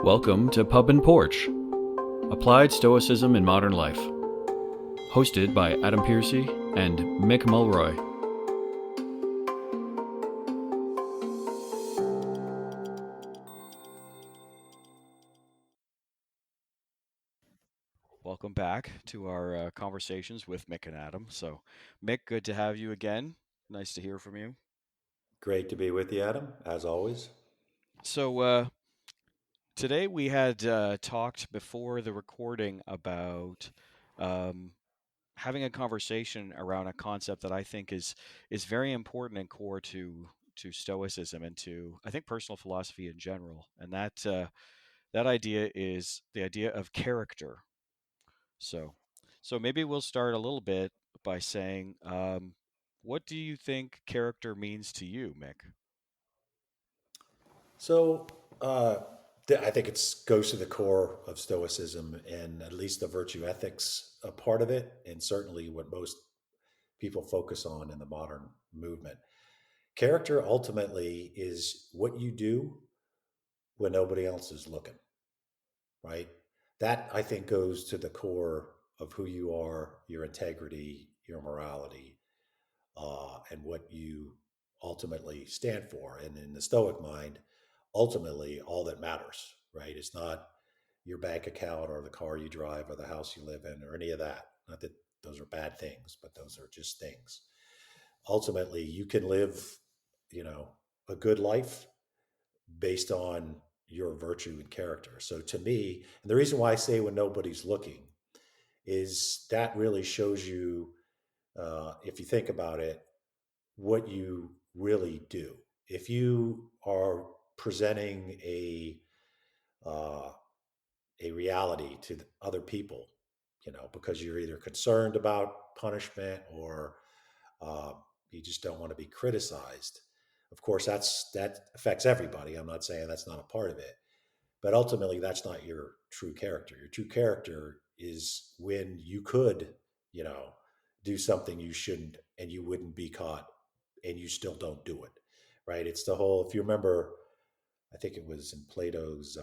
Welcome to Pub and Porch, Applied Stoicism in Modern Life, hosted by Adam Piercy and Mick Mulroy. Welcome back to our conversations with Mick and Adam. So, Mick, good to have you again. Nice to hear from you. Great to be with you, Adam, as always. So, today we had talked before the recording about um, having a conversation around a concept that I think is very important and core to Stoicism and to I think personal philosophy in general, and that idea is the idea of character. So, so maybe we'll start a little bit by saying, what do you think character means to you, Mick? So, uh, I think it goes to the core of Stoicism and at least the virtue ethics a part of it, and certainly what most people focus on in the modern movement. Character ultimately is what you do when nobody else is looking, right? That I think goes to the core of who you are, your integrity, your morality, and what you ultimately stand for. And in the Stoic mind, ultimately, all that matters, right? It's not your bank account or the car you drive or the house you live in or any of that. Not that those are bad things, but those are just things. Ultimately, you can live, you know, a good life based on your virtue and character. So to me, and the reason why I say when nobody's looking is that really shows you, if you think about it, what you really do. If you are presenting uh, a reality to other people, because you're either concerned about punishment or uh, you just don't want to be criticized. Of course, that affects everybody. I'm not saying that's not a part of it, but ultimately, that's not your true character. Your true character is when you could, you know, do something you shouldn't and you wouldn't be caught and you still don't do it, right? It's the whole, if you remember, I think it was in Plato's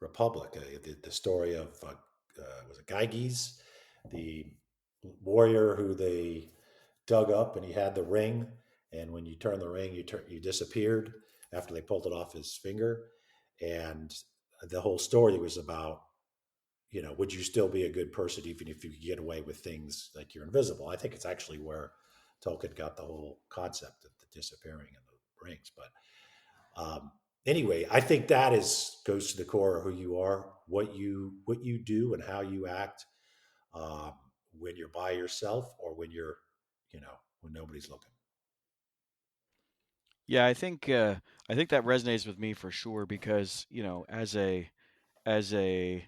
Republic, the story of, was it Gyges, the warrior who they dug up and he had the ring. And when you turn the ring, you disappeared after they pulled it off his finger. And the whole story was about, would you still be a good person even if you could get away with things like you're invisible? I think it's actually where Tolkien got the whole concept of the disappearing and the rings. But anyway, I think that is goes to the core of who you are, what you do, and how you act um, when you're by yourself or when you're, when nobody's looking. Yeah, I think that resonates with me for sure because as a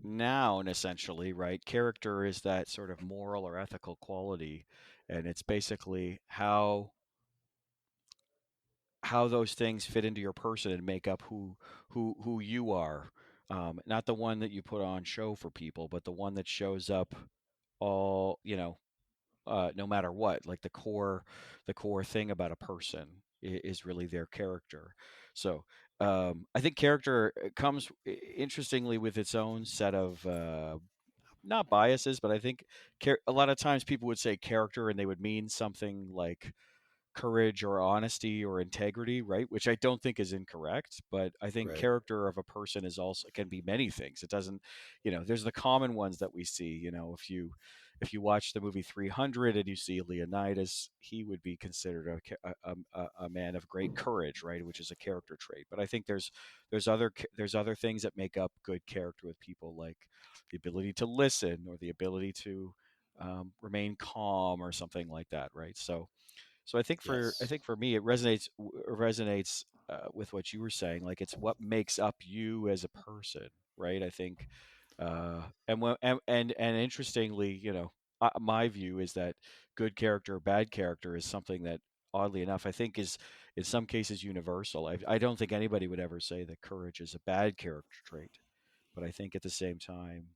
noun essentially, right? Character is that sort of moral or ethical quality, and it's basically how those things fit into your person and make up who you are. Not the one that you put on show for people, but the one that shows up all no matter what. Like the core thing about a person is really their character. So I think character comes interestingly with its own set of not biases, but I think a lot of times people would say character and they would mean something like courage or honesty or integrity, right? Which I don't think is incorrect, but I think Right. character of a person is also can be many things. It doesn't, there's the common ones that we see. If you watch the movie 300 and you see Leonidas, he would be considered a man of great courage, right? Which is a character trait. But I think there's other things that make up good character with people, like the ability to listen or the ability to remain calm or something like that, right? So I Yes. think for me it resonates with what you were saying. Like it's what makes up you as a person, right? I think, and interestingly, my view is that good character or bad character is something that, oddly enough, I think is in some cases universal. I don't think anybody would ever say that courage is a bad character trait, but I think at the same time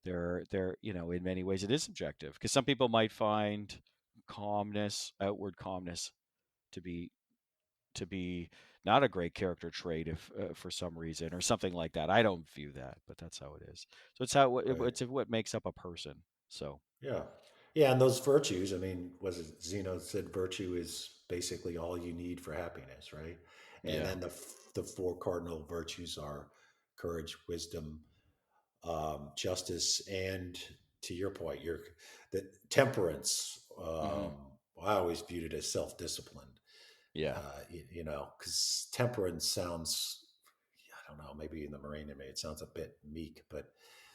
in many ways it is subjective because some people might find outward calmness to be to be not a great character trait if for some reason or something like that. I don't view that, but that's how it is. So it's Right. it's what makes up a person. So Yeah. Yeah, and those virtues, I mean, was it Zeno said virtue is basically all you need for happiness, right? And yeah. then the four cardinal virtues are courage, wisdom, justice, and to your point, your the temperance. Hmm. I always viewed it as self-discipline. Yeah. You know, because temperance sounds, I don't know, maybe in the Marine in me, it sounds a bit meek, but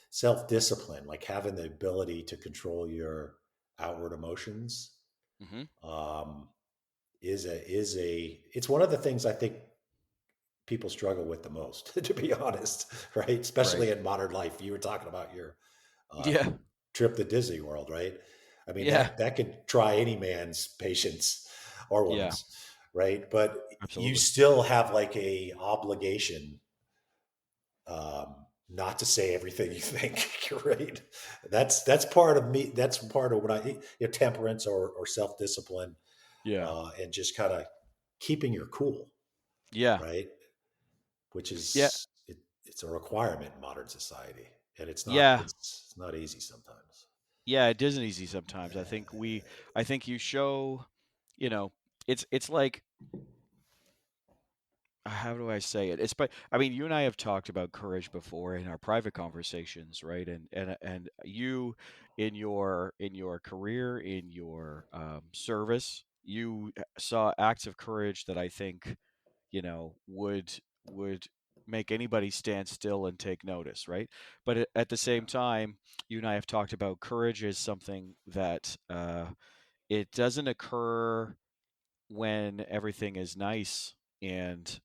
self discipline, like having the ability to control your outward emotions, Hmm. um, it's one of the things I think people struggle with the most, to be honest, right? Right. Especially in modern life. You were talking about your uh, Yeah. trip to Disney World, right? I mean Yeah. that could try any man's patience or Yeah. woman's, right? But you Absolutely. still have like a obligation, not to say everything you think, right? That's part of me. That's part of what temperance or self discipline, Yeah. and just kind of keeping your cool, Yeah. right? Which Yeah. is it's a requirement in modern society, and Yeah. it's not easy sometimes. Yeah. It isn't easy sometimes. I think you show, you know, it's like how do I say it? It's but I mean, you and I have talked about courage before in our private conversations, right? And you in your career in your service, you saw acts of courage that I think would make anybody stand still and take notice, right? But at the Yeah, same time, you and I have talked about courage is something that it doesn't occur when everything is nice and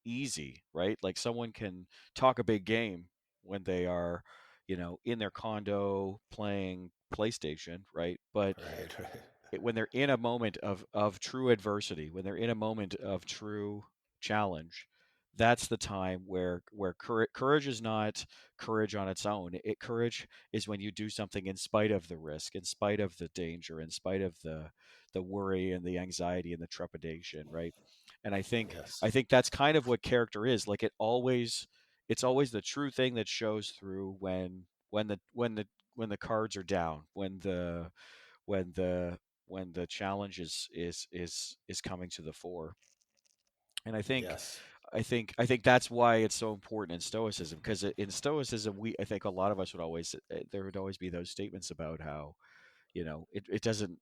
easy, right? Like someone can talk a big game when they are, in their condo playing PlayStation, right? But right, right. when they're in a moment of true adversity, when they're in a moment of true challenge, that's the time where courage is not courage on its own. Courage is when you do something in spite of the risk, in spite of the danger, in spite of the worry and the anxiety and the trepidation, right? And Yes, I think that's kind of what character is. Like it's always the true thing that shows through when the cards are down, when the when the challenge is coming to the fore. And yes, I think that's why it's so important in stoicism, because in stoicism we I think a lot of us would always there would always be those statements about how it doesn't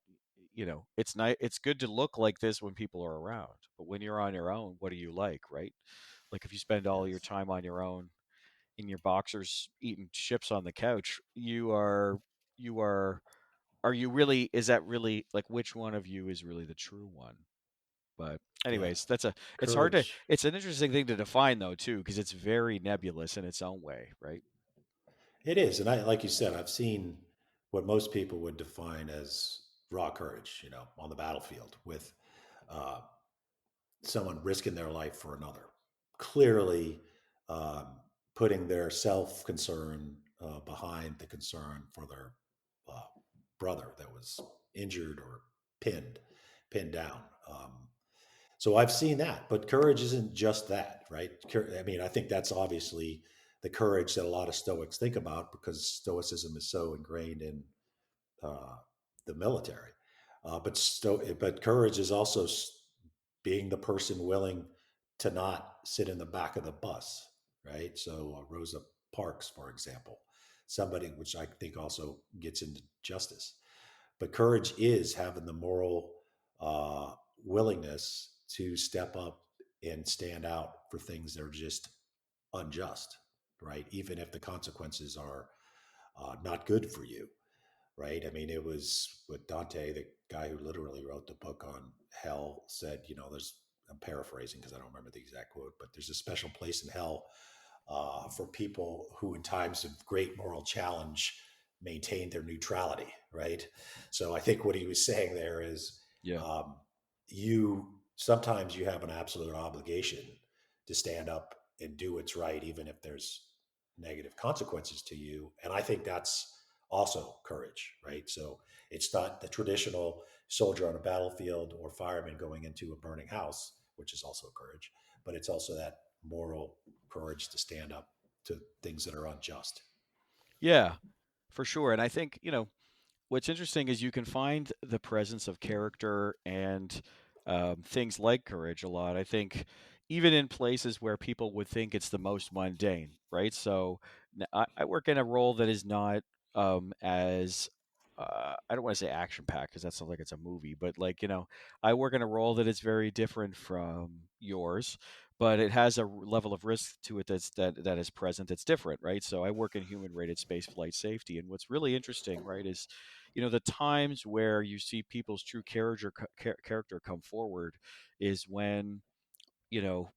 it's good to look like this when people are around, but when you're on your own, what are you like, right? Like if you spend all your yes, time on your own in your boxers eating chips on the couch, you are you really is that really like which one of you is really the true one? But yeah. anyways, it's hard to Courage. it's an interesting thing to define though too, because it's very nebulous in its own way, right? It is, and like you said, I've seen what most people would define as raw courage, on the battlefield with uh, someone risking their life for another, clearly um, putting their self concern behind the concern for their uh, brother that was injured or pinned down. So I've seen that, but courage isn't just that, right? I mean, I think that's obviously the courage that a lot of Stoics think about because Stoicism is so ingrained in uh, the military. But courage is also being the person willing to not sit in the back of the bus, right? So Rosa Parks, for example, somebody which I think also gets into justice. But courage is having the moral uh, willingness to step up and stand out for things that are just unjust, right? Even if the consequences are not good for you, right? I mean, it was with Dante, the guy who literally wrote the book on hell, said, I'm paraphrasing because I don't remember the exact quote, but there's a special place in hell for people who, in times of great moral challenge, maintain their neutrality, right? So I think what he was saying there is Yeah. um, you sometimes you have an absolute obligation to stand up and do what's right, even if there's negative consequences to you. And I think that's also courage, right? So it's not the traditional soldier on a battlefield or fireman going into a burning house, which is also courage, but it's also that moral courage to stand up to things that are unjust. Yeah, for sure. And I think, what's interesting is you can find the presence of character and things like courage a lot. I think even in places where people would think it's the most mundane, right? So I work in a role that is not as I don't want to say action packed because that sounds like it's a movie, but like I work in a role that is very different from yours, but it has a level of risk to it that is present that's different, right? So I work in human rated space flight safety, and what's really interesting, right, is the times where you see people's true character come forward is when you know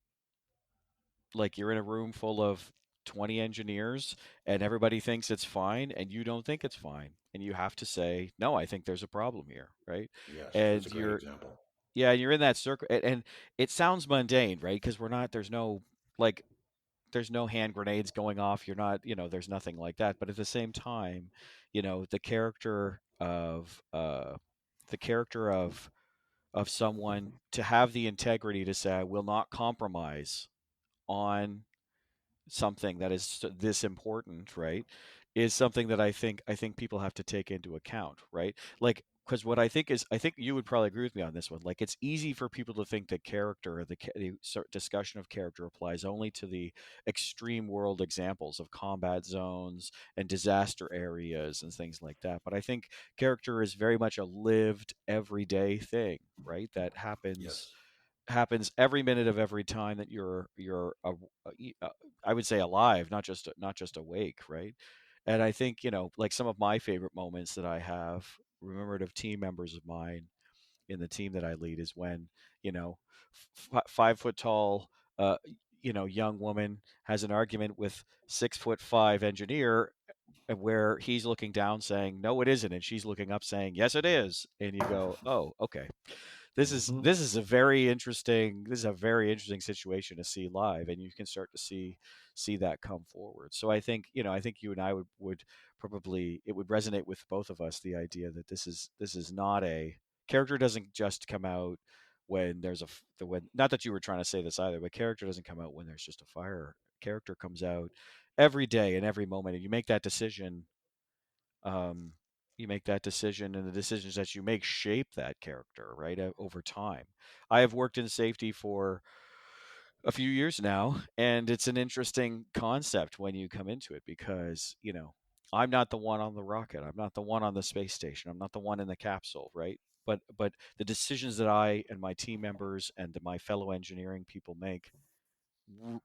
like you're in a room full of 20 engineers and everybody thinks it's fine and you don't think it's fine and you have to say no, I think there's a problem here, right? Yes, that's And a great you're example. yeah, you're in that circle, and it sounds mundane, right? Because we're not there's no like there's no hand grenades going off. You're not, there's nothing like that. But at the same time, the character of someone to have the integrity to say, I will not compromise on something that is this important, right, is something that I think people have to take into account, right? Like, because what I think you would probably agree with me on this one. Like, it's easy for people to think that character, or the discussion of character, applies only to the extreme world examples of combat zones and disaster areas and things like that. But I think character is very much a lived, everyday thing, right? That happens Yes. happens every minute of every time that you're I would say alive, not just awake, right? And I think like some of my favorite moments that I have remembered of team members of mine in the team that I lead is when you know 5 foot tall young woman has an argument with 6 foot 5 engineer, where he's looking down saying no it isn't, and she's looking up saying yes it is, and you go, oh, okay, this is Hmm. this is a very interesting situation to see live, and you can start to see that come forward. So I think you and I would probably, it would resonate with both of us, the idea that this is not a character doesn't just come out when there's when, not that you were trying to say this either, but character doesn't come out when there's just a fire. Character comes out every day and every moment, and um, you make that decision, and the decisions that you make shape that character, right, over time. I have worked in safety for a few years now, and it's an interesting concept when you come into it because, I'm not the one on the rocket. I'm not the one on the space station. I'm not the one in the capsule, right? But the decisions that I and my team members and my fellow engineering people make,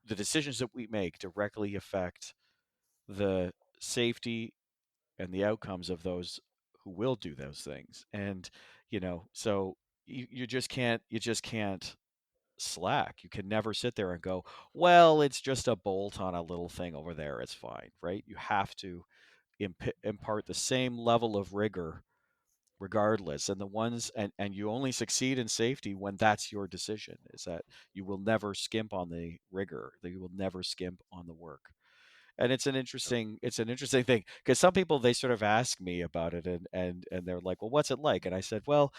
the decisions that we make directly affect the safety and the outcomes of those who will do those things. And so you just can't slack. You can never sit there and go, well, it's just a bolt on a little thing over there, it's fine, right? You have to impart the same level of rigor regardless, and you only succeed in safety when that's your decision, is that you will never skimp on the rigor, that you will never skimp on the work. And it's an interesting thing, because some people, they sort of ask me about it, and they're like, well, what's it like? And I said, well,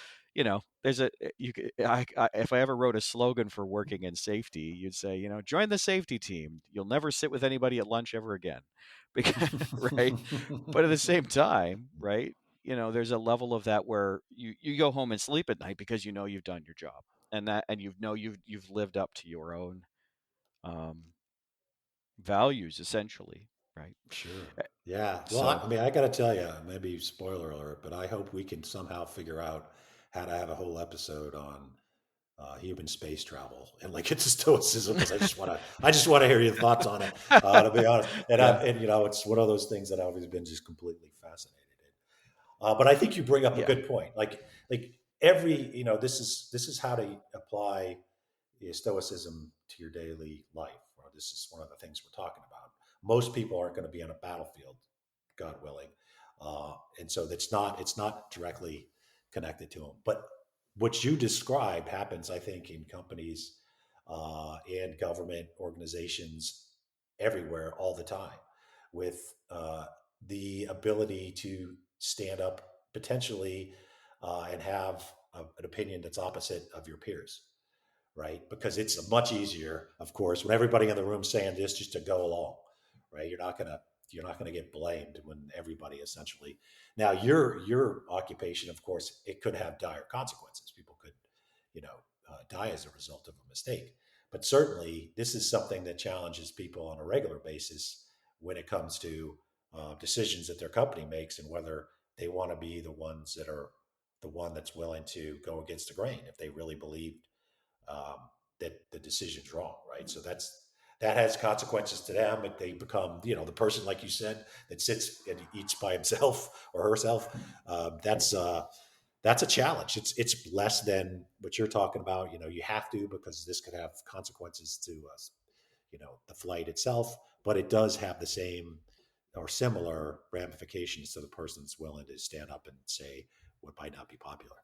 there's a you if I ever wrote a slogan for working in safety, you'd say, join the safety team, you'll never sit with anybody at lunch ever again. Because right. But at the same time, right, there's a level of that where you go home and sleep at night because you've done your job, and you've lived up to your own um values, essentially, right? Sure. Yeah. Well, So I mean, I got to tell you, maybe spoiler alert, but I hope we can somehow figure out how to have a whole episode on human space travel and like it's a stoicism, because I just want to hear your thoughts on it. To be honest, yeah, and it's one of those things that I've always been just completely fascinated in. But I think you bring up a yeah, good point. Like every this is how to apply stoicism to your daily life. Or this is one of the things we're talking about. Most people aren't going to be on a battlefield, God willing, and so it's not directly connected to them. But what you described happens, I think, in companies and government organizations everywhere all the time, with the ability to stand up potentially and have an opinion that's opposite of your peers, right? Because it's much easier, of course, when everybody in the room saying this just to go along, right? You're not gonna get blamed when everybody essentially. Now your occupation, of course, it could have dire consequences. People could, you know, die as a result of a mistake. But certainly, this is something that challenges people on a regular basis when it comes to decisions that their company makes and whether they want to be the ones that are the one that's willing to go against the grain if they really believe um, that the decision's wrong, right? So that has consequences to them. If they become, the person, like you said, that sits and eats by himself or herself. That's a challenge. It's less than what you're talking about. You have to because this could have consequences to us. The flight itself, but it does have the same or similar ramifications to the person that's willing to stand up and say what might not be popular.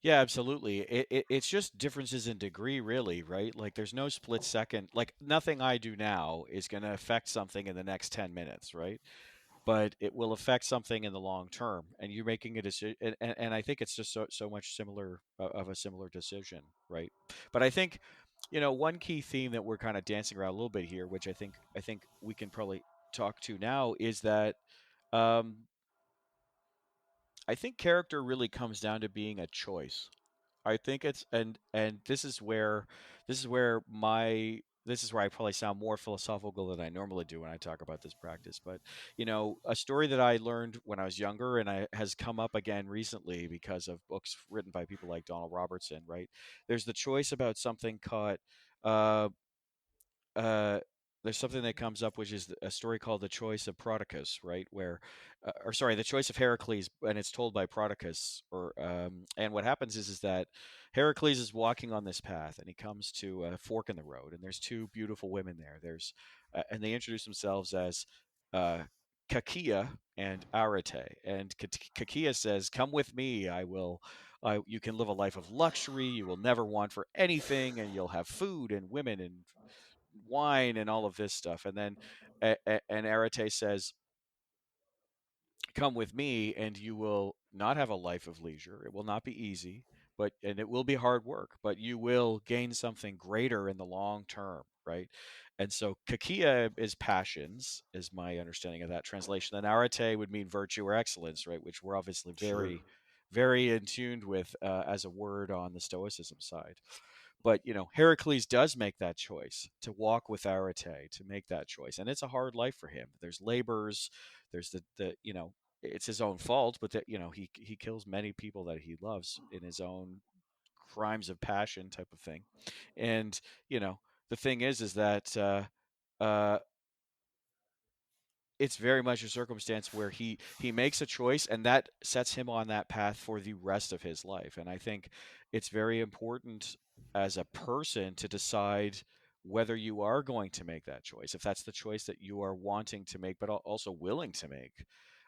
Yeah, absolutely. It's just differences in degree, really, right? Like, there's no split second. Like, nothing I do now is going to affect something in the next 10 minutes, right? But it will affect something in the long term. And you're making a decision. And I think it's just so much similar of a similar decision, right? But I think, one key theme that we're kind of dancing around a little bit here, which I think we can probably talk to now, is that um, I think character really comes down to being a choice. I think it's and this is where I probably sound more philosophical than I normally do when I talk about this practice. But a story that I learned when I was younger and I has come up again recently because of books written by people like Donald Robertson. Right? There's the choice about something called uh, uh, there's something that comes up, which is a story called "The Choice of Prodicus," right? Or sorry, "The Choice of Heracles," and it's told by Prodicus. And what happens is that Heracles is walking on this path, and he comes to a fork in the road, and there's two beautiful women there. And they introduce themselves as uh, Kakia and Arete. And Kakia says, "Come with me. You can live a life of luxury. You will never want for anything, and you'll have food and women and wine and all of this stuff." And then and Arete says, "Come with me, and you will not have a life of leisure. It will not be easy, and it will be hard work, but you will gain something greater in the long term." Right. And so Kakia is passions, is my understanding of that translation. And Arete would mean virtue or excellence, right? Which we're obviously Sure. very, very in tuned with as a word on the Stoicism side. But Heracles does make that choice to walk with Arete, to make that choice, and it's a hard life for him. There's labors, there's the it's his own fault, but that he kills many people that he loves in his own crimes of passion type of thing. And the thing is that uh, it's very much a circumstance where he makes a choice and that sets him on that path for the rest of his life. And I think it's very important as a person to decide whether you are going to make that choice, if that's the choice that you are wanting to make but also willing to make.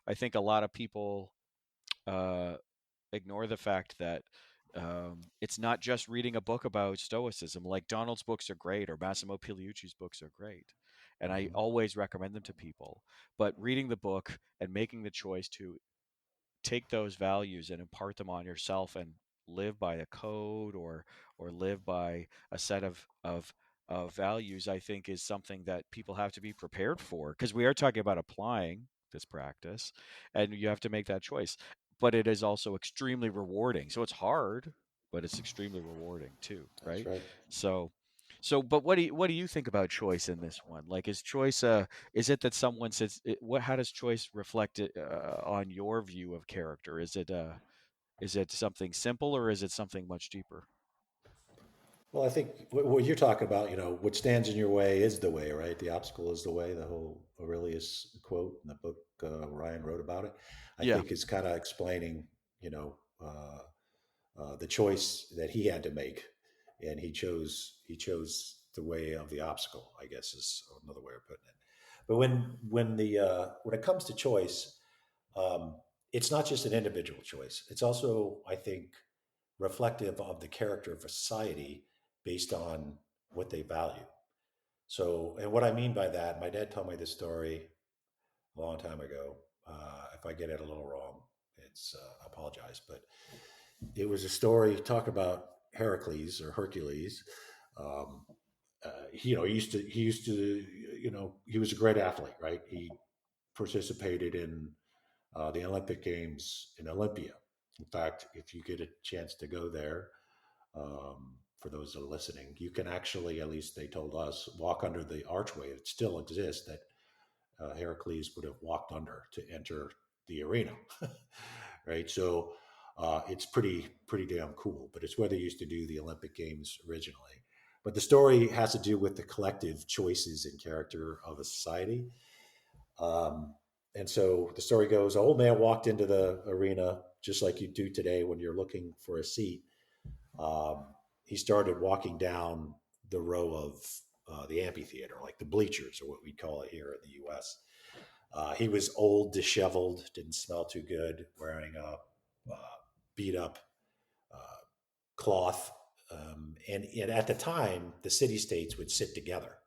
I think a lot of people uh, ignore the fact that it's not just reading a book about stoicism. Like, Donald's books are great, or Massimo Pigliucci's books are great, and I Mhm. always recommend them to people. But reading the book and making the choice to take those values and impart them on yourself and live by a code, or live by a set of values, I think, is something that people have to be prepared for, because we are talking about applying this practice, and you have to make that choice. But it is also extremely rewarding. So it's hard, but it's extremely rewarding too, That's right? right. So but what do you think about choice in this one? Like, is it that someone says how does choice reflect it on your view of character? Is it something simple, or is it something much deeper? Well, I think what you're talking about, what stands in your way is the way, right? The obstacle is the way. The whole Aurelius quote in the book Ryan wrote about it, I Yeah. think is kind of explaining, you know, uh, the choice that he had to make, and he chose the way of the obstacle. I guess is another way of putting it. But when it comes to choice, um, it's not just an individual choice. It's also, I think, reflective of the character of a society based on what they value. So, and what I mean by that, my dad told me this story a long time ago. If I get it a little wrong, I apologize, but it was a story talk about. Heracles or Hercules. Um, he used to, he was a great athlete, right? He participated in the Olympic Games in Olympia. In fact, if you get a chance to go there, for those that are listening, you can actually, at least they told us, walk under the archway. It still exists that Heracles would have walked under to enter the arena, right? So it's pretty damn cool. But it's where they used to do the Olympic Games originally. But the story has to do with the collective choices and character of a society. Um, and so the story goes: an old man walked into the arena just like you do today when you're looking for a seat. Um, he started walking down the row of the amphitheater, like the bleachers, or what we call it here in the U.S. He was old, disheveled, didn't smell too good, wearing a beat up uh, cloth. And at the time, the city states would sit together,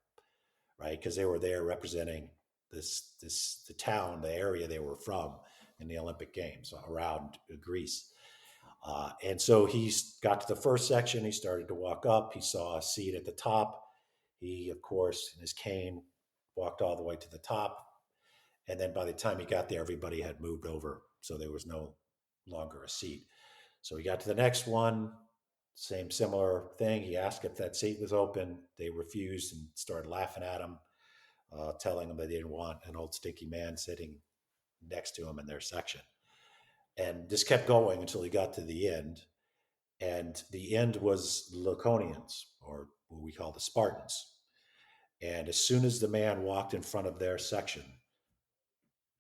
right? Because they were there representing the town, the area they were from in the Olympic Games around Greece. And so he got to the first section. He started to walk up. He saw a seat at the top. He, of course, in his cane, walked all the way to the top. And then by the time he got there, everybody had moved over. So there was no longer a seat. So he got to the next one, same similar thing. He asked if that seat was open. They refused and started laughing at him, telling him they didn't want an old stinky man sitting next to him in their section. And this kept going until he got to the end. And the end was Laconians, or what we call the Spartans. And as soon as the man walked in front of their section,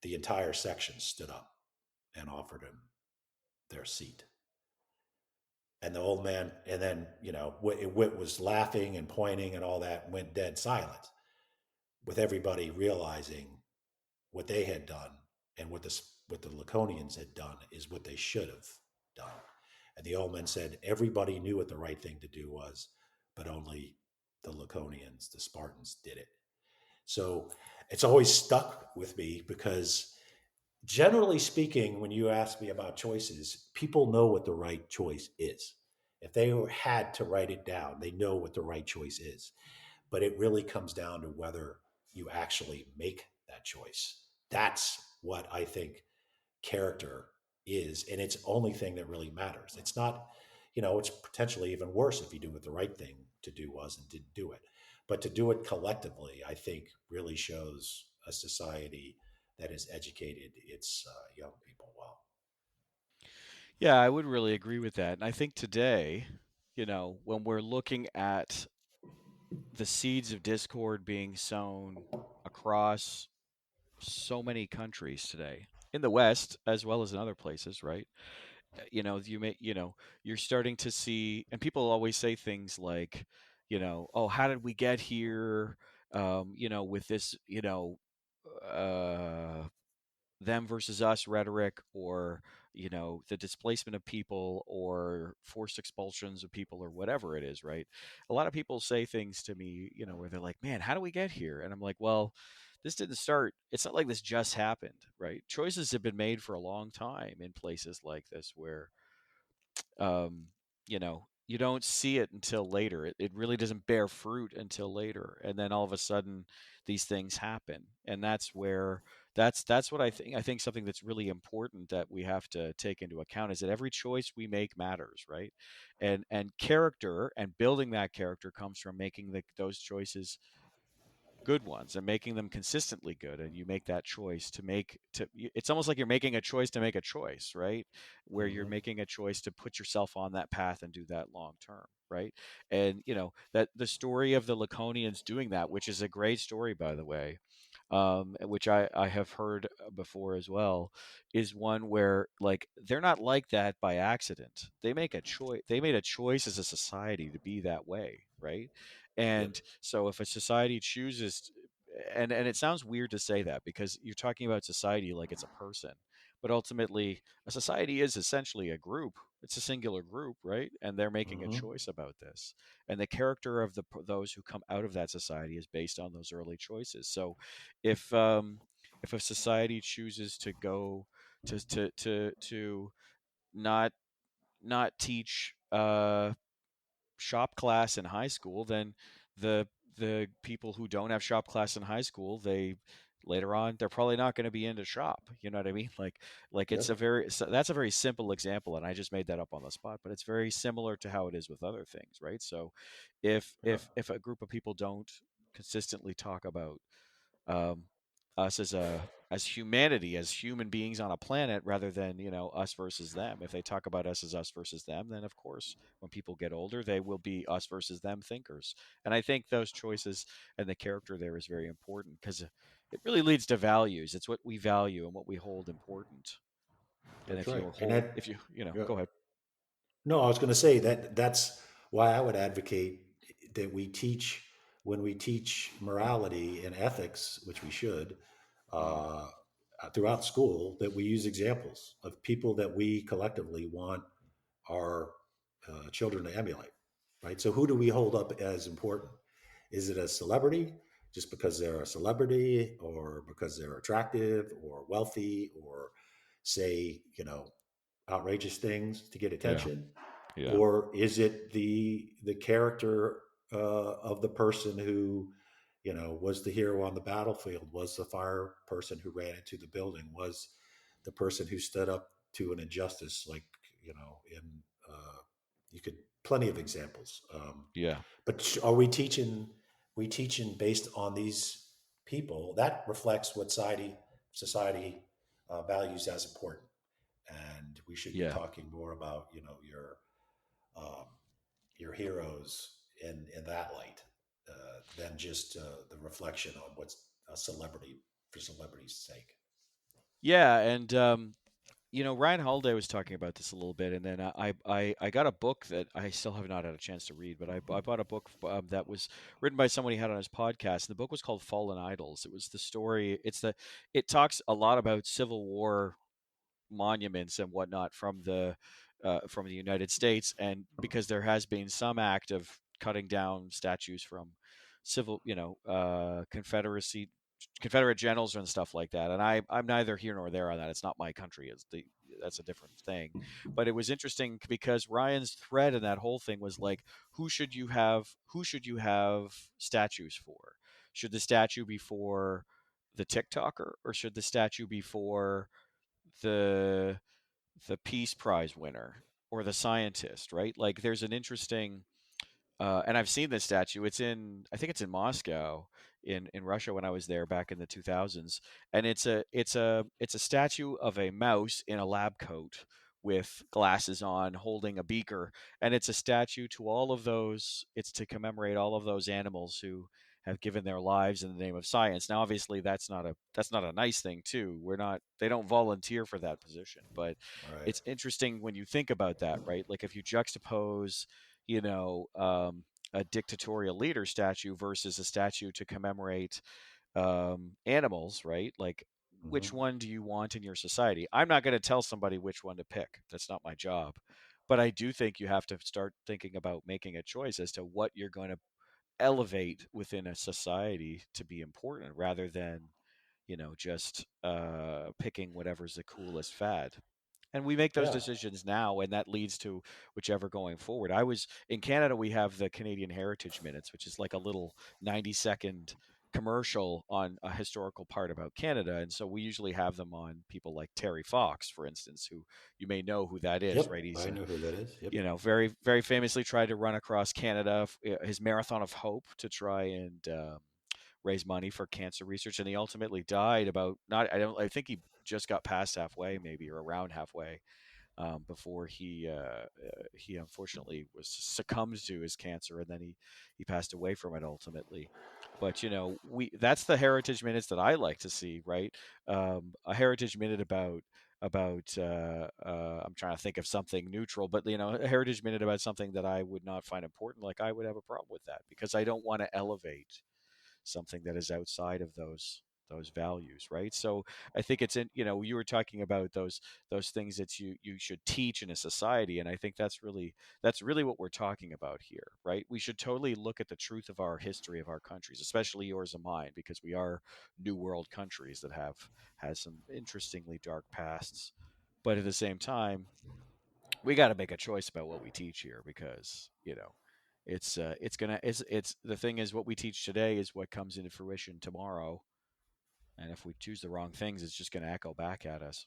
the entire section stood up and offered him their seat. And the old man, and then, Wit was laughing and pointing and all that, went dead silent, with everybody realizing what they had done and what the Laconians had done is what they should have done. And the old man said everybody knew what the right thing to do was, but only the Laconians, the Spartans, did it. So it's always stuck with me because, generally speaking, when you ask me about choices, people know what the right choice is. If they had to write it down, they know what the right choice is. But it really comes down to whether you actually make that choice. That's what I think character is. And it's the only thing that really matters. It's not, it's potentially even worse if you do what the right thing to do was and didn't do it. But to do it collectively, I think really shows a society that has educated its young people well. Yeah, I would really agree with that. And I think today, when we're looking at the seeds of discord being sown across so many countries today, in the West as well as in other places, right? You're starting to see, and people always say things like, oh, how did we get here? With this, uh, them versus us rhetoric, or the displacement of people or forced expulsions of people or whatever it is, right? A lot of people say things to me, where they're like, man, how do we get here? And I'm like, well, this didn't start, it's not like this just happened, right? Choices have been made for a long time in places like this where you don't see it until later. It really doesn't bear fruit until later, and then all of a sudden, these things happen, and that's where that's what I think. I think something that's really important that we have to take into account is that every choice we make matters, right? And character and building that character comes from making those choices good ones and making them consistently good, and you make that choice it's almost like you're making a choice to make a choice, right? Where you're Mm-hmm. making a choice to put yourself on that path and do that long term, right? And that the story of the Laconians doing that, which is a great story, by the way, which I have heard before as well, is one where, like, they're not like that by accident. They made a choice as a society to be that way, right? Yep. And so if a society chooses, and it sounds weird to say that because you're talking about society like it's a person, but ultimately a society is essentially a group. It's a singular group, right? And they're making a Mm-hmm. choice about this. And the character of those who come out of that society is based on those early choices. So if if a society chooses to go to not teach shop class in high school, then the the people who don't have shop class in high school, they later on they're probably not going to be into shop. You know what I mean? Like it's a Yep. very so that's a very simple example, and I just made that up on the spot, but it's very similar to how it is with other things, right? So Yeah. if a group of people don't consistently talk about um, us as humanity, as human beings on a planet, rather than us versus them. If they talk about us as us versus them, then of course, when people get older, they will be us versus them thinkers. And I think those choices and the character there is very important because it really leads to values. It's what we value and what we hold important. And That's right. And that, if you yeah. go ahead. No, I was going to say that that's why I would advocate that we teach when we teach morality and ethics, which we should, Mm, uh, throughout school, that we use examples of people that we collectively want our children to emulate, right? So who do we hold up as important? Is it a celebrity just because they're a celebrity or because they're attractive or wealthy or say, outrageous things to get yeah, attention? yeah, Or is it the character of the person who was the hero on the battlefield, was the fire person who ran into the building, was the person who stood up to an injustice, like in you could plenty of examples. yeah, But are we teaching based on these people that reflects what society values as important, and we should be yeah. talking more about um, your heroes in that light than just the reflection on what's a celebrity for celebrity's sake. Yeah, and Ryan Holiday was talking about this a little bit, and then I got a book that I still have not had a chance to read, but I bought a book that was written by someone he had on his podcast. And the book was called Fallen Idols. It was the story. It talks a lot about Civil War monuments and whatnot from the United States, and because there has been some act of cutting down statues from Confederate generals and stuff like that. And I'm neither here nor there on that. It's not my country. That's a different thing. But it was interesting because Ryan's thread in that whole thing was like, who should you have statues for? Should the statue be for the TikToker, or should the statue be for the the Peace Prize winner or the scientist, right? Like there's an interesting and I've seen this statue. I think it's in Moscow, in Russia when I was there back in the 2000s, and it's a statue of a mouse in a lab coat with glasses on, holding a beaker, and it's a statue to all of those. It's to commemorate all of those animals who have given their lives in the name of science. Now, obviously, that's not a nice thing too. They don't volunteer for that position, but Right. it's interesting when you think about that, right? Like if you juxtapose you know, um, a dictatorial leader statue versus a statue to commemorate animals, right? Like, which Hmm. one do you want in your society? I'm not going to tell somebody which one to pick. That's not my job. But I do think you have to start thinking about making a choice as to what you're going to elevate within a society to be important rather than, just picking whatever's the coolest fad. And we make those Yeah. decisions now, and that leads to whichever going forward. I was in Canada. We have the Canadian Heritage Minutes, which is like a little 90-second commercial on a historical part about Canada, and so we usually have them on people like Terry Fox, for instance, who you may know who that is, right? Yep. He's I a know who that is. Yep. very very famously tried to run across Canada, his Marathon of Hope, to try and raise money for cancer research, and he ultimately died about not I think he just got past halfway, maybe, or around halfway, before he unfortunately was succumbed to his cancer, and then he passed away from it ultimately. But we that's the heritage minutes that I like to see, right? A heritage minute about I'm trying to think of something neutral, but a heritage minute about something that I would not find important, like I would have a problem with that because I don't want to elevate something that is outside of those values, right? So I think it's in you were talking about those things that you should teach in a society, and I think that's really what we're talking about here, right? We should totally look at the truth of our history of our countries, especially yours and mine, because we are new world countries that has some interestingly dark pasts. But at the same time, we got to make a choice about what we teach here because It's the thing is what we teach today is what comes into fruition tomorrow, and if we choose the wrong things, it's just gonna echo back at us.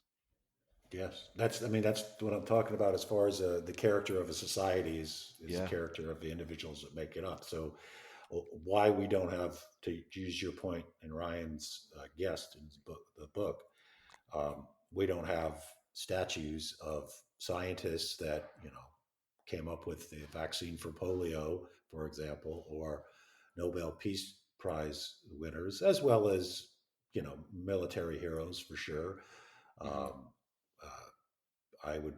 Yes, I mean, that's what I'm talking about as far as the character of a society is the Yeah. character of the individuals that make it up. So, why we don't have, to use your point and Ryan's guest in the book, we don't have statues of scientists that came up with the vaccine for polio, for example, or Nobel Peace Prize winners, as well as military heroes for sure. Hmm. Um, I would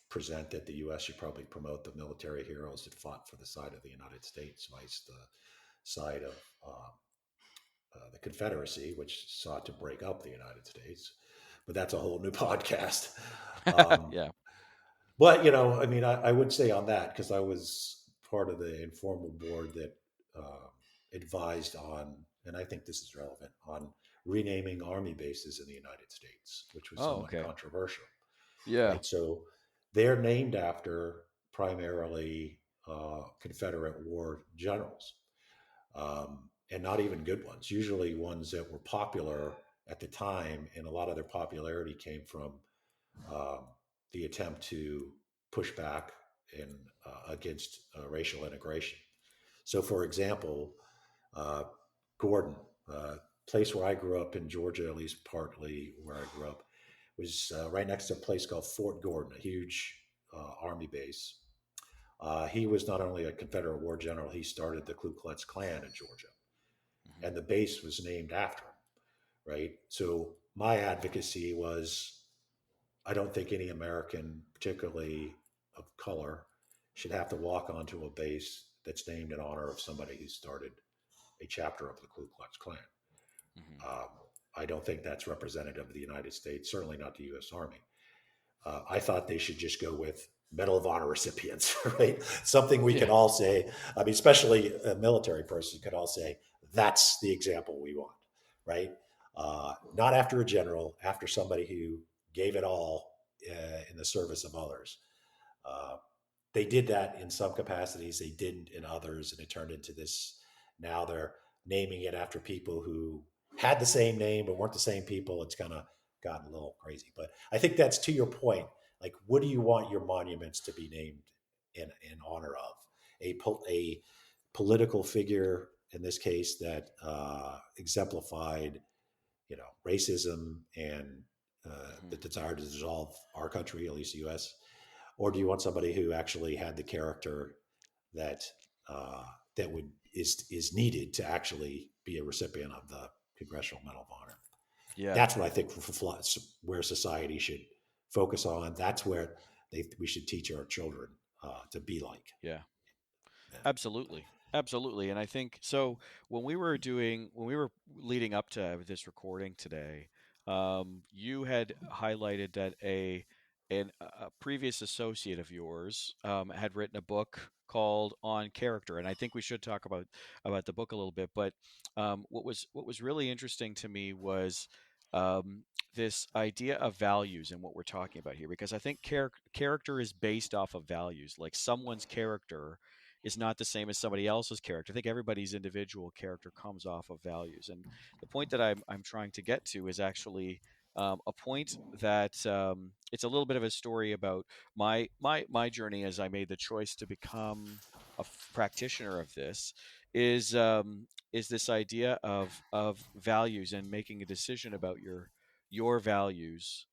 present that the U.S. should probably promote the military heroes that fought for the side of the United States, vice the side of the Confederacy, which sought to break up the United States. But that's a whole new podcast. Um, Yeah. but I mean, I would say on that, because I was part of the informal board that uh, advised on, and I think this is relevant, on renaming army bases in the United States, which was Oh, somewhat okay. controversial, Yeah. right? So they're named after primarily Confederate war generals, and not even good ones. Usually ones that were popular at the time, and a lot of their popularity came from um, the attempt to push back in against racial integration. So, for example, uh, Gordon, place where I grew up in Georgia, at least partly where I grew up, was right next to a place called Fort Gordon, a huge army base. He was not only a Confederate war general, he started the Ku Klux Klan in Georgia, Hmm. and the base was named after him, right? So my advocacy was, I don't think any American, particularly of color, should have to walk onto a base that's named in honor of somebody who started a chapter of the Ku Klux Klan. Hmm. Um, I don't think that's representative of the United States, certainly not the U.S. Army. I thought they should just go with Medal of Honor recipients, right? Something we Yeah. can all say. I mean, especially a military person could all say, that's the example we want, right? Not after a general, after somebody who gave it all in the service of others. Uh, they did that in some capacities, they didn't in others, and it turned into this. Now they're naming it after people who had the same name but weren't the same people. It's kind of gotten a little crazy, but I think that's to your point. Like, what do you want your monuments to be named in honor of? A political figure in this case that exemplified, racism and Hmm. the desire to dissolve our country, at least the U.S., or do you want somebody who actually had the character that uh, that would is needed to actually be a recipient of the Congressional Medal of Honor? Yeah. That's what I think where society should focus on. That's where we should teach our children to be like. Yeah. Yeah. Absolutely. Absolutely. And I think so when we were leading up to this recording today, you had highlighted that a previous associate of yours had written a book called On Character, and I think we should talk about the book a little bit. But what was really interesting to me was um, this idea of values and what we're talking about here, because I think character is based off of values. Like someone's character is not the same as somebody else's character. I think everybody's individual character comes off of values. And the point that I'm trying to get to is actually a point that it's a little bit of a story about my journey as I made the choice to become a practitioner of this is this idea of values and making a decision about your values,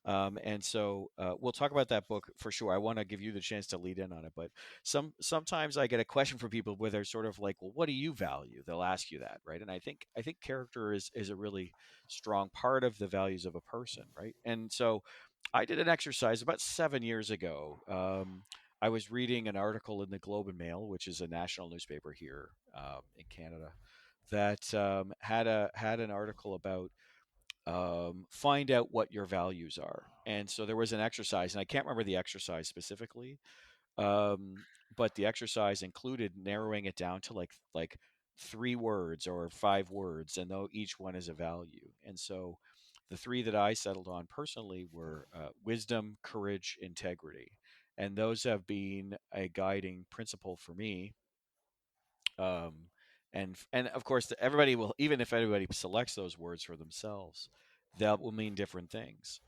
and so we'll talk about that book for sure. I want to give you the chance to lead in on it, but sometimes I get a question from people where they're sort of like, "Well, what do you value?" They'll ask you that, right? And I think character is a really strong part of the values of a person, right? And so I did an exercise about 7 years ago. I was reading an article in the Globe and Mail, which is a national newspaper here in Canada, that had an article about find out what your values are. And so there was an exercise, and I can't remember the exercise specifically, um, but the exercise included narrowing it down to like 3 words or 5 words, and though each one is a value. And so the three that I settled on personally were wisdom, courage, integrity, and those have been a guiding principle for me Um, and of course, everybody will, even if everybody selects those words for themselves, that will mean different things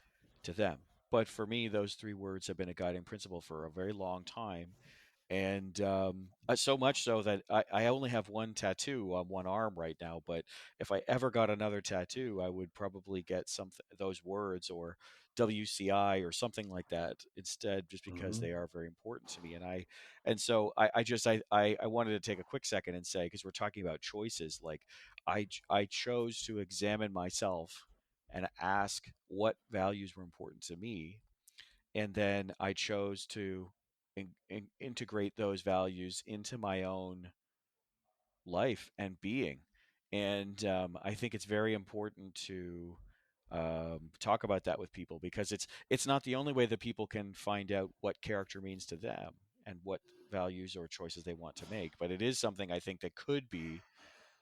to them. But for me, those three words have been a guiding principle for a very long time, and so much so that I only have one tattoo on one arm right now. But if I ever got another tattoo, I would probably get something those words or WCI or something like that instead, just because Hmm. they are very important to me. And I wanted to take a quick second and say, because we're talking about choices, like I chose to examine myself and ask what values were important to me, and then I chose to integrate those values into my own life and being. And I think it's very important to talk about that with people, because it's not the only way that people can find out what character means to them and what values or choices they want to make. But it is something I think that could be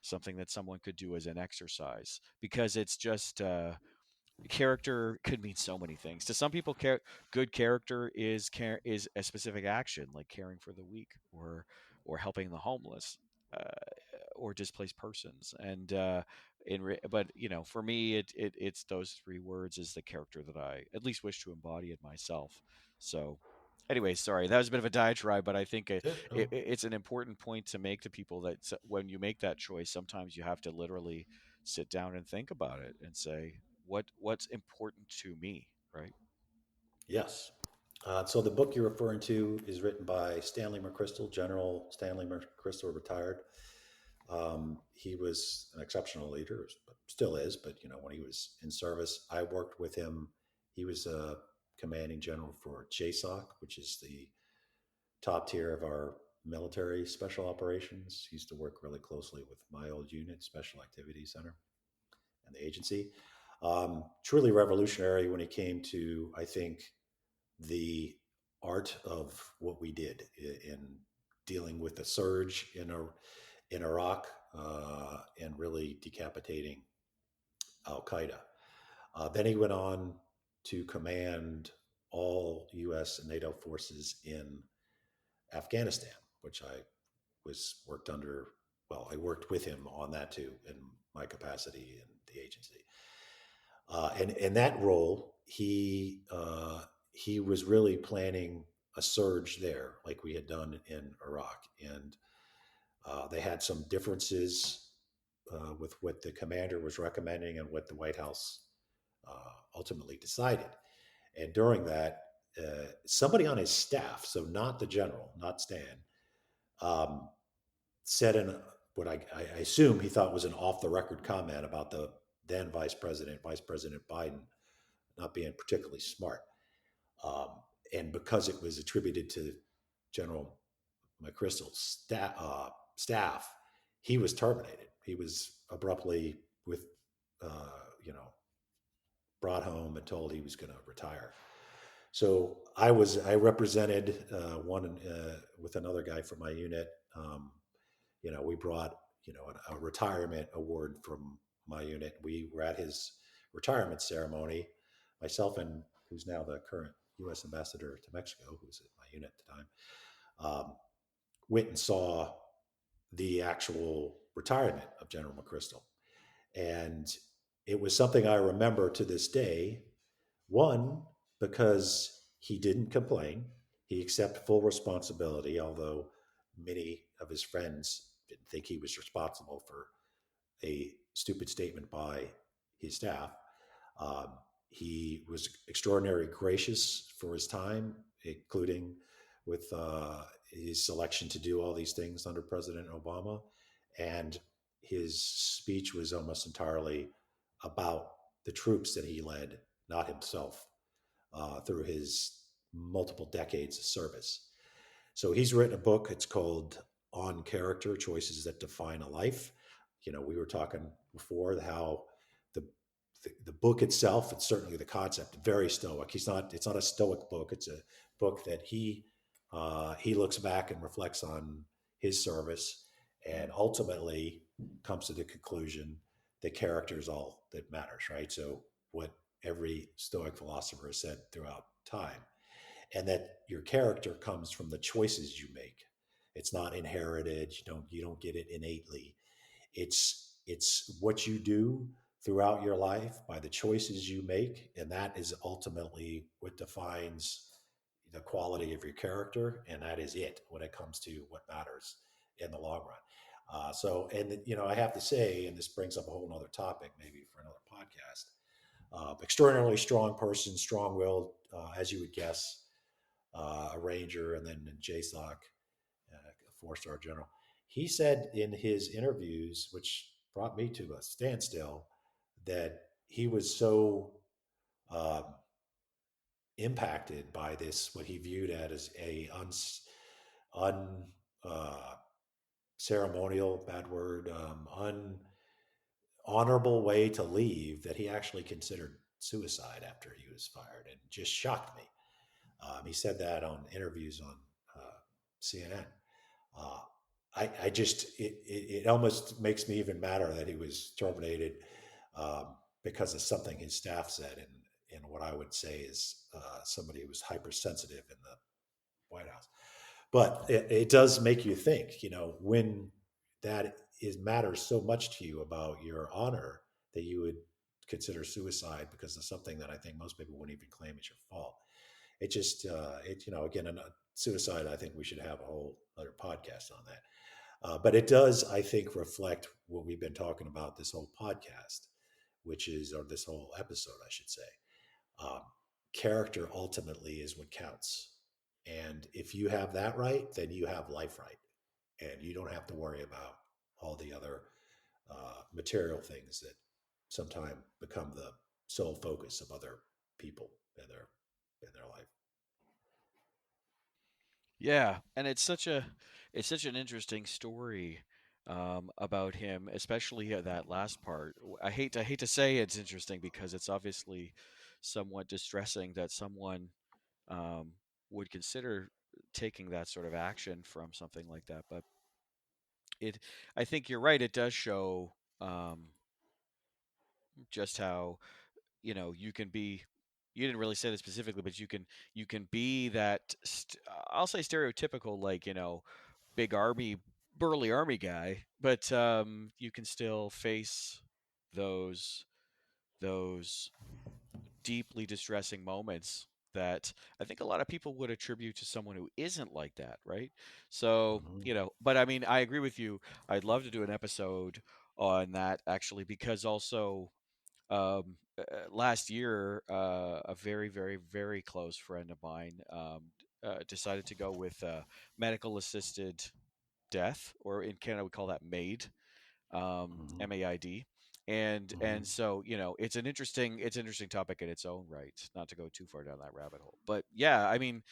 something that someone could do as an exercise, because it's just character could mean so many things. To some people, good character is a specific action, like caring for the weak, or helping the homeless, uh, or displaced persons. And but for me, it's those three words is the character that I at least wish to embody in myself. So. Anyway, sorry, that was a bit of a diatribe, but I think Yeah, no. it's an important point to make to people that when you make that choice, sometimes you have to literally sit down and think about it and say, what's important to me, right? Yes. So the book you're referring to is written by Stanley McCrystal, General Stanley McCrystal, retired. He was an exceptional leader, but still is. But when he was in service, I worked with him. He was a commanding general for JSOC, which is the top tier of our military special operations. He used to work really closely with my old unit, Special Activities Center, and the agency. Truly revolutionary when it came to, I think, the art of what we did in dealing with the surge in Iraq, and really decapitating Al Qaeda. Then he went on to command all U.S. and NATO forces in Afghanistan, which I was worked under. Well, I worked with him on that too in my capacity in the agency. And in that role, he was really planning a surge there, like we had done in Iraq, and they had some differences with what the commander was recommending and what the White House ultimately decided. And during that, somebody on his staff, so not the general, not Stan, um, said in what I assume he thought was an off the record comment about the then Vice President Biden, not being particularly smart. Um, and because it was attributed to General McChrystal's staff, he was terminated. He was abruptly with, uh, you know, brought home and told he was going to retire. So I represented one with another guy from my unit. We brought a retirement award from my unit. We were at his retirement ceremony. Myself and who's now the current U.S. ambassador to Mexico, who was at my unit at the time, went and saw the actual retirement of General McChrystal. And it was something I remember to this day. One, because he didn't complain, he accepted full responsibility, although many of his friends didn't think he was responsible for a stupid statement by his staff. Um, he was extraordinarily gracious for his time, including with his selection to do all these things under President Obama. And his speech was almost entirely about the troops that he led, not himself, through his multiple decades of service. So he's written a book. It's called On Character: Choices That Define a Life. We were talking before how the the book itself, it's certainly the concept, very stoic. It's not a stoic book. It's a book that he looks back and reflects on his service, and ultimately comes to the conclusion that character is all that matters, right? So what every stoic philosopher has said throughout time, and that your character comes from the choices you make. It's not inherited. You don't get it innately. It's what you do throughout your life by the choices you make, and that is ultimately what defines the quality of your character, and that is it when it comes to what matters in the long run. And I have to say, and this brings up a whole other topic, maybe for another podcast. Extraordinarily strong person, strong-willed, as you would guess, a ranger, and then in JSOC, a four-star general. He said in his interviews, which brought me to a standstill, that he was so um, impacted by this, what he viewed as a un uh, ceremonial, bad word, honorable way to leave, that he actually considered suicide after he was fired, and just shocked me. He said that on interviews on CNN. Uh, I just it almost makes me even madder that he was terminated um, because of something his staff said, and what I would say is somebody who was hypersensitive in the White House. But it does make you think, when that is matters so much to you about your honor, that you would consider suicide because of something that I think most people wouldn't even claim is your fault. It just, again, suicide, I think we should have a whole other podcast on that. But it does, I think, reflect what we've been talking about this whole podcast, or this whole episode, I should say. Um, Character ultimately is what counts. And if you have that right, then you have life right. And you don't have to worry about all the other material things that sometimes become the sole focus of other people in their life. Yeah, and it's such an interesting story about him, especially that last part. I hate to say it's interesting because it's obviously somewhat distressing that someone um, would consider taking that sort of action from something like that. But it, I think you're right. It does show just how you can be. You didn't really say this specifically, but you can be that. I'll say stereotypical, like big army, burly army guy, but you can still face those those deeply distressing moments that I think a lot of people would attribute to someone who isn't like that, right? So, Mm-hmm. but I mean, I agree with you. I'd love to do an episode on that actually, because also last year, a very, very, very close friend of mine decided to go with medical assisted death, or in Canada we call that MAID, Mm-hmm. MAID. Mm-hmm. And so it's an interesting topic in its own right. Not to go too far down that rabbit hole, but yeah, I mean,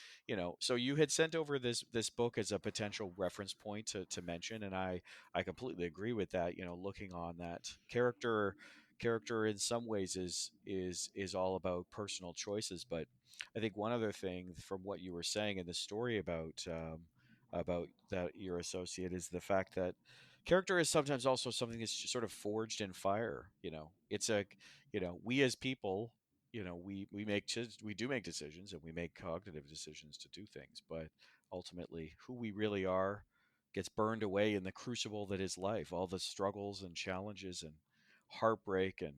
so you had sent over this book as a potential reference point to mention, and I completely agree with that. Looking on that character in some ways is all about personal choices, but I think one other thing from what you were saying in the story about that your associate is the fact that character is sometimes also something that's just sort of forged in fire. It's we as people, we do make decisions, and we make cognitive decisions to do things, but ultimately who we really are gets burned away in the crucible that is life, all the struggles and challenges and heartbreak and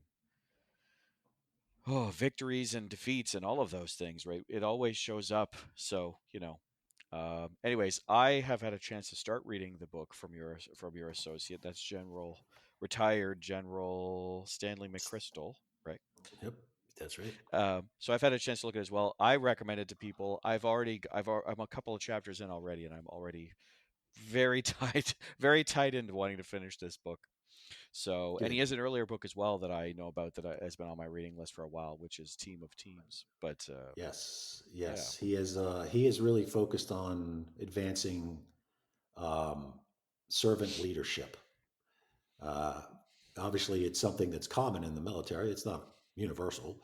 victories and defeats and all of those things, right? It always shows up. So, anyways, I have had a chance to start reading the book from your associate. That's retired General Stanley McCrystal, right? Yep, that's right. So I've had a chance to look at it as well. I recommend it to people. I'm a couple of chapters in already, and I'm already very tight, very tight into wanting to finish this book. So, and he Good. has an earlier book as well that I know about has been on my reading list for a while, which is Team of Teams. But Yes, yeah, yes. He is really focused on advancing um, servant leadership. Uh, Obviously, it's something that's common in the military. It's not universal.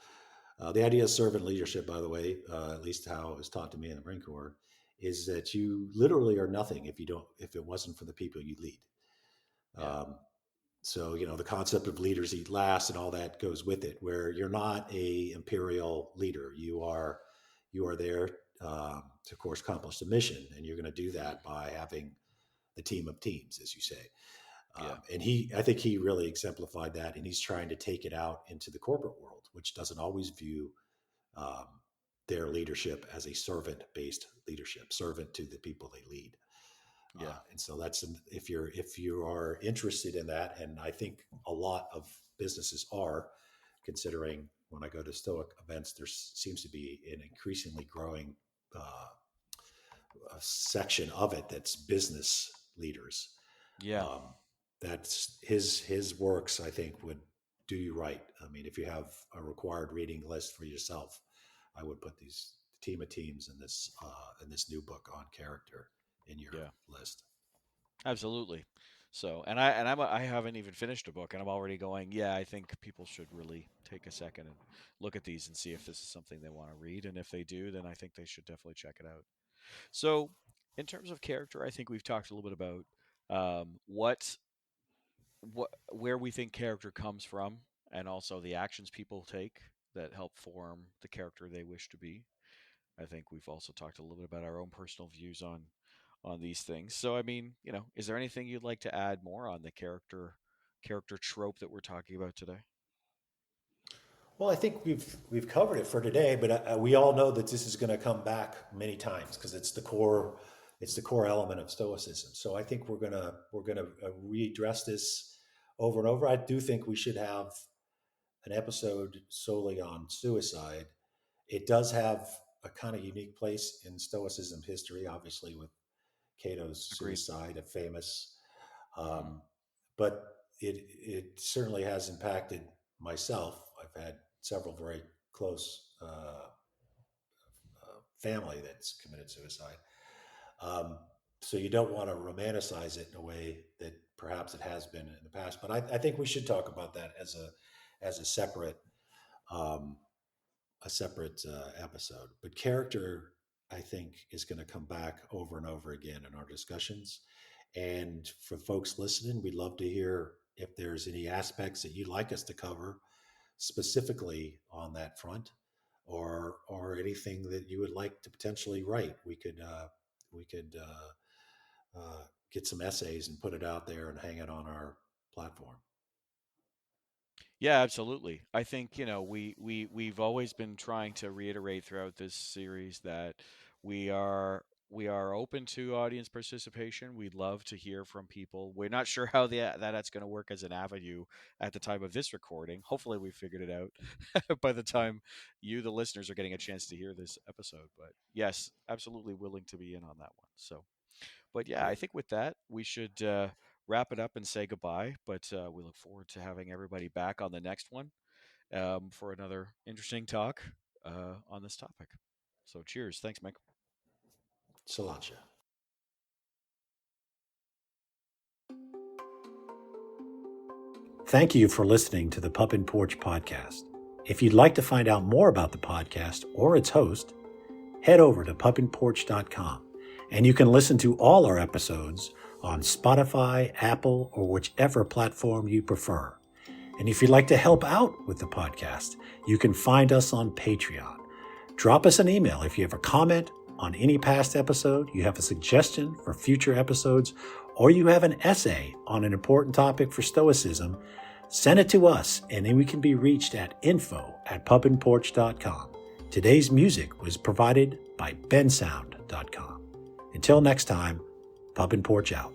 The idea of servant leadership, by the way, at least how it was taught to me in the Marine Corps, is that you literally are nothing if it wasn't for the people you lead. yeah, Um, so the concept of leaders eat last and all that goes with it, where you're not a imperial leader. You are there to, of course, accomplish the mission, and you're going to do hmm that by having the team of teams, as you say. Yeah. And I think he really exemplified that, and he's trying to take it out into the corporate world, which doesn't always view um, their leadership as a servant-based leadership, servant to the people they lead. Yeah. And so that's if you are interested in that, and I think a lot of businesses are, considering when I go to Stoic events, there seems to be an increasingly growing section of it that's business leaders. Yeah. Um, that's his works, I think, would do you right. I mean, if you have a required reading list for yourself, I would put these team of teams in this new book on character in your Yeah. list. Absolutely. So, I haven't even finished a book, and I'm already going. Yeah, I think people should really take a second and look at these and see if this is something they want to read, and if they do, then I think they should definitely check it out. So, in terms of character, I think we've talked a little bit about where we think character comes from, and also the actions people take that help form the character they wish to be. I think we've also talked a little bit about our own personal views on these things. So, I mean, is there anything you'd like to add more on the character trope that we're talking about today? Well, I think we've covered it for today, but we all know that this is going to come back many times because it's the core element of Stoicism. So I think we're gonna readdress this over and over. I do think we should have an episode solely on suicide. It does have a kind of unique place in Stoicism history, obviously with Cato's Agreed. suicide, a famous, Hmm. but it certainly has impacted myself. I've had several very close family that's committed suicide. Um, so you don't want to romanticize it in a way that perhaps it has been in the past. But I think we should talk about that as um, a separate episode. But character, I think, is going to come back over and over again in our discussions. And for folks listening, we'd love to hear if there's any aspects that you'd like us to cover specifically on that front, or anything that you would like to potentially write. We could get some essays and put it out there and hang it on our platform. Yeah, absolutely. I think, we've always been trying to reiterate throughout this series that we are open to audience participation. We'd love to hear from people. We're not sure how that's going to work as an avenue at the time of this recording. Hopefully we figured it out by the time you, the listeners, are getting a chance to hear this episode. But yes, absolutely willing to be in on that one. So, but yeah, I Great. think with that, we should wrap it up and say goodbye. But we look forward to having everybody back on the next one for another interesting talk on this topic. So, cheers. Thanks, Mike. Salancha. Thank you for listening to the Pup and Porch podcast. If you'd like to find out more about the podcast or its host, head over to pupandporch.com, and you can listen to all our episodes on Spotify, Apple, or whichever platform you prefer. And if you'd like to help out with the podcast, you can find us on Patreon. Drop us an email if you have a comment on any past episode, you have a suggestion for future episodes, or you have an essay on an important topic for Stoicism. Send it to us, and then we can be reached at info@pupandporch.com. Today's music was provided by bensound.com. Until next time, Pup and Porch out.